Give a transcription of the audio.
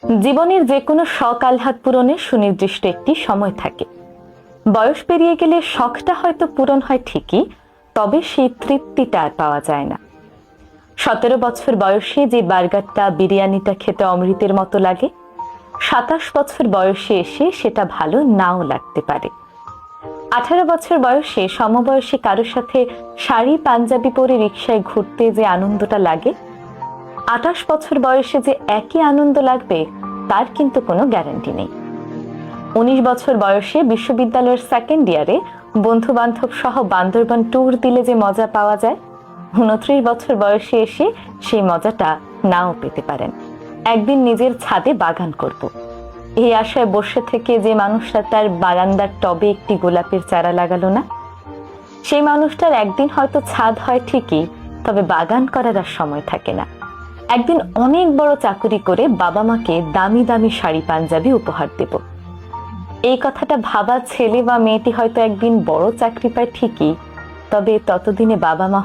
জীবনের যে কোনো শখ আহ্লাদ পূরণের সুনির্দিষ্ট একটি সময় থাকে। বয়স পেরিয়ে গেলে শখটা হয়তো পূরণ হয় ঠিকই, তবে সেই তৃপ্তিটা আর পাওয়া যায় না। 17 বছর বয়সে যে বার্গারটা বিরিয়ানিটা খেতে অমৃতের মতো লাগে, 27 বছর বয়সে এসে সেটা ভালো নাও লাগতে পারে। 18 বছর বয়সে সমবয়সী কারোর সাথে শাড়ি পাঞ্জাবি পরে রিকশায় ঘুরতে যে আনন্দটা লাগে, 28 বছর বয়সে যে একই আনন্দ লাগবে তার কিন্তু কোনো গ্যারান্টি নেই। 19 বছর বয়সে বিশ্ববিদ্যালয়ের সেকেন্ড ইয়ারে বন্ধু বান্ধব সহ বান্দরবান ট্যুর দিলে যে মজা পাওয়া যায়, 29 বছর বয়সে এসে সেই মজাটা নাও পেতে পারেন। একদিন নিজের ছাদে বাগান করব, এই আশায় বসে থেকে যে মানুষটা তার বারান্দার টবে একটি গোলাপের চারা লাগালো না, সেই মানুষটার একদিন হয়তো ছাদ হয় ঠিকই, তবে বাগান করার আর সময় থাকে না। একদিন অনেক বড় চাকুরি করে বাবা মাকে দামি দামি শাড়ি পাঞ্জাবি উপহার দেব, এই কথাটা ভাবা ছেলে বা মেয়েটি হয়তো একদিন বড় চাকরি পায় ঠিকই, তবে ততদিনে বাবা মা